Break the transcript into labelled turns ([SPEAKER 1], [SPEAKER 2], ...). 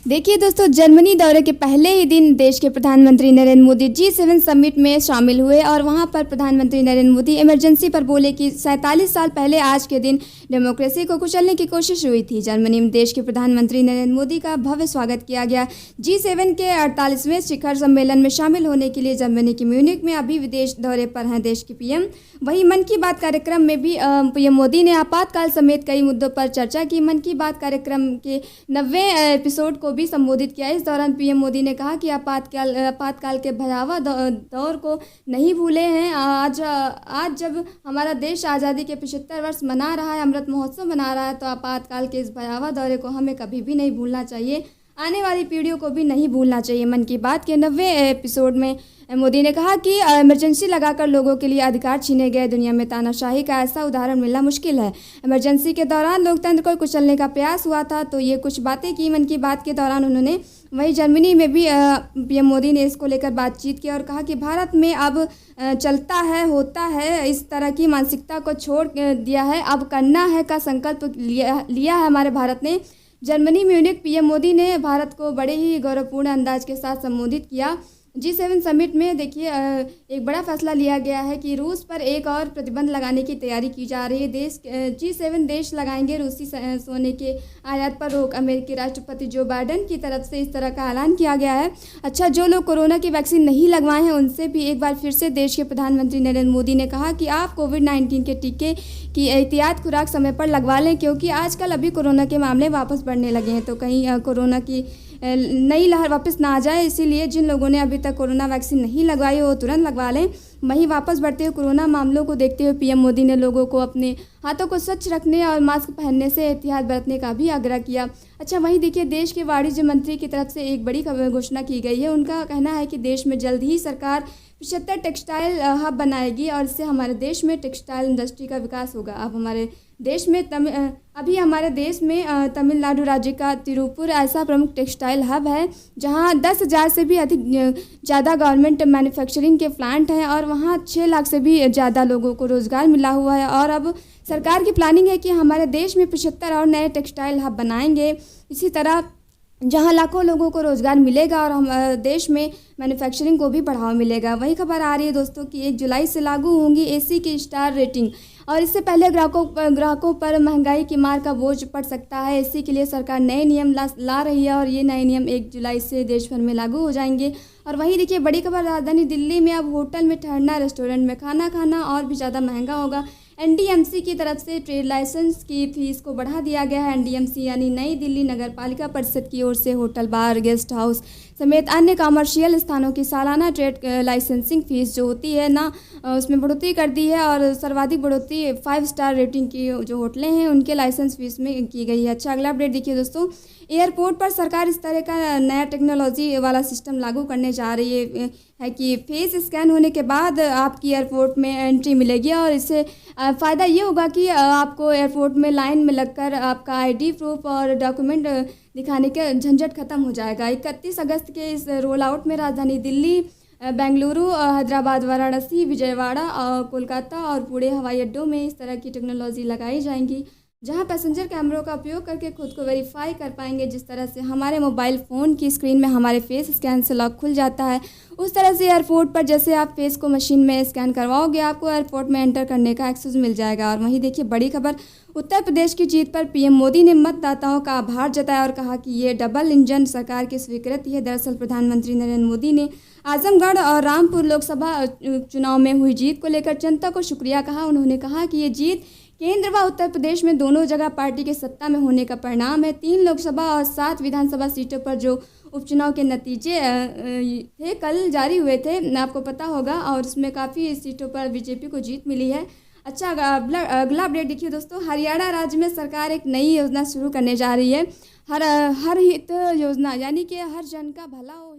[SPEAKER 1] देखिए दोस्तों, जर्मनी दौरे के पहले ही दिन देश के प्रधानमंत्री नरेंद्र मोदी G7 समिट में शामिल हुए और वहां पर प्रधानमंत्री नरेंद्र मोदी इमरजेंसी पर बोले कि 47 साल पहले आज के दिन डेमोक्रेसी को कुचलने की कोशिश हुई थी। जर्मनी में देश के प्रधानमंत्री नरेंद्र मोदी का भव्य स्वागत किया गया। G7 के 48वें शिखर सम्मेलन में शामिल होने के लिए जर्मनी के म्यूनिख में अभी विदेश दौरे पर हैं देश के पीएम। वहीं मन की बात कार्यक्रम में भी पीएम मोदी ने आपातकाल समेत कई मुद्दों पर चर्चा की। मन की बात कार्यक्रम के 90वें एपिसोड को भी संबोधित किया। इस दौरान पीएम मोदी ने कहा कि आपातकाल के भयावह दौर को नहीं भूले हैं। आज जब हमारा देश आज़ादी के 75 वर्ष मना रहा है, अमृत महोत्सव मना रहा है, तो आपातकाल के इस भयावह दौरे को हमें कभी भी नहीं भूलना चाहिए, आने वाली पीढ़ियों को भी नहीं भूलना चाहिए। मन की बात के 90वें एपिसोड में मोदी ने कहा कि इमरजेंसी लगाकर लोगों के लिए अधिकार छीने गए। दुनिया में तानाशाही का ऐसा उदाहरण मिलना मुश्किल है। इमरजेंसी के दौरान लोकतंत्र को कुचलने का प्रयास हुआ था। तो ये कुछ बातें की मन की बात के दौरान उन्होंने। वहीं जर्मनी में भी पीएम मोदी ने इसको लेकर बातचीत की और कहा कि भारत में अब चलता है होता है इस तरह की मानसिकता को छोड़ दिया है, अब करना है का संकल्प लिया है हमारे भारत ने। जर्मनी म्यूनिख पीएम मोदी ने भारत को बड़े ही गौरवपूर्ण अंदाज के साथ संबोधित किया। G7 समिट में देखिए एक बड़ा फैसला लिया गया है कि रूस पर एक और प्रतिबंध लगाने की तैयारी की जा रही है। G7 देश लगाएंगे रूसी सोने के आयात पर रोक। अमेरिकी राष्ट्रपति जो बाइडेन की तरफ से इस तरह का ऐलान किया गया है। अच्छा, जो लोग कोरोना की वैक्सीन नहीं लगवाए हैं उनसे भी एक बार फिर से देश के प्रधानमंत्री नरेंद्र मोदी ने कहा कि आप कोविड-19 के टीके की एहतियात खुराक समय पर लगवा लें, क्योंकि आजकल अभी कोरोना के मामले वापस बढ़ने लगे हैं, तो कहीं कोरोना की नई लहर वापस ना आ जाए। इसीलिए जिन लोगों ने अभी तक कोरोना वैक्सीन नहीं लगवाई हो वो तुरंत लगवा लें। वहीं वापस बढ़ते हुए कोरोना मामलों को देखते हुए पीएम मोदी ने लोगों को अपने हाथों को स्वच्छ रखने और मास्क पहनने से एहतियात बरतने का भी आग्रह किया। अच्छा, वहीं देखिए देश के वाणिज्य मंत्री की तरफ से एक बड़ी घोषणा की गई है। उनका कहना है कि देश में जल्द ही सरकार 75 टेक्सटाइल हब बनाएगी और इससे हमारे देश में टेक्सटाइल इंडस्ट्री का विकास होगा। अब हमारे देश में हमारे देश में तमिलनाडु राज्य का तिरुपुर ऐसा प्रमुख टेक्सटाइल हब है जहां 10,000 से भी अधिक ज़्यादा गवर्नमेंट मैन्युफैक्चरिंग के प्लांट हैं और वहां 6 लाख से भी ज़्यादा लोगों को रोज़गार मिला हुआ है। और अब सरकार की प्लानिंग है कि हमारे देश में 75 और नए टेक्सटाइल हब बनाएंगे। इसी तरह जहां लाखों लोगों को रोज़गार मिलेगा और हम देश में मैन्युफैक्चरिंग को भी बढ़ावा मिलेगा। वही खबर आ रही है दोस्तों कि 1 जुलाई से लागू होंगी एसी की स्टार रेटिंग और इससे पहले ग्राहकों पर महंगाई की मार का बोझ पड़ सकता है। एसी के लिए सरकार नए नियम ला रही है और ये नए नियम 1 जुलाई से देश भर में लागू हो जाएंगे। और वहीं देखिए बड़ी खबर, राजधानी दिल्ली में अब होटल में ठहरना, रेस्टोरेंट में खाना खाना और भी ज़्यादा महंगा होगा। एनडीएमसी की तरफ से ट्रेड लाइसेंस की फीस को बढ़ा दिया गया है। एनडीएमसी यानी नई दिल्ली नगर पालिका परिषद की ओर से होटल, बार, गेस्ट हाउस समेत अन्य कॉमर्शियल स्थानों की सालाना ट्रेड लाइसेंसिंग फीस जो होती है ना, उसमें बढ़ोतरी कर दी है और सर्वाधिक बढ़ोतरी 5 स्टार रेटिंग की जो होटलें हैं उनके लाइसेंस फीस में की गई है। अच्छा, अगला अपडेट देखिए दोस्तों, एयरपोर्ट पर सरकार इस तरह का नया टेक्नोलॉजी वाला सिस्टम लागू करने जा रही है कि फेस स्कैन होने के बाद आपकी एयरपोर्ट में एंट्री मिलेगी और इससे फ़ायदा ये होगा कि आपको एयरपोर्ट में लाइन में लगकर आपका आईडी प्रूफ और डॉक्यूमेंट दिखाने का झंझट खत्म हो जाएगा। 31 अगस्त के इस रोल आउट में राजधानी दिल्ली, बेंगलुरु, हैदराबाद, वाराणसी, विजयवाड़ा, कोलकाता और पुणे हवाई अड्डों में इस तरह की टेक्नोलॉजी लगाई जाएंगी, जहां पैसेंजर कैमरों का उपयोग करके खुद को वेरीफाई कर पाएंगे। जिस तरह से हमारे मोबाइल फ़ोन की स्क्रीन में हमारे फेस स्कैन से लॉक खुल जाता है, उस तरह से एयरपोर्ट पर जैसे आप फेस को मशीन में स्कैन करवाओगे आपको एयरपोर्ट में एंटर करने का एक्सेस मिल जाएगा। और वहीं देखिए बड़ी खबर, उत्तर प्रदेश की जीत पर पीएम मोदी ने मतदाताओं का आभार जताया और कहा कि ये डबल इंजन सरकार की स्वीकृति है। दरअसल प्रधानमंत्री नरेंद्र मोदी ने आजमगढ़ और रामपुर लोकसभा चुनाव में हुई जीत को लेकर जनता को शुक्रिया कहा। उन्होंने कहा कि ये जीत केंद्र व उत्तर प्रदेश में दोनों जगह पार्टी के सत्ता में होने का परिणाम है। 3 लोकसभा और 7 विधानसभा सीटों पर जो उपचुनाव के नतीजे थे कल जारी हुए थे, आपको पता होगा, और उसमें काफ़ी सीटों पर बीजेपी को जीत मिली है। अच्छा, अगला अपडेट देखिए दोस्तों, हरियाणा राज्य में सरकार एक नई योजना शुरू करने जा रही है, हर हित योजना, यानी कि हर जन का भला हो।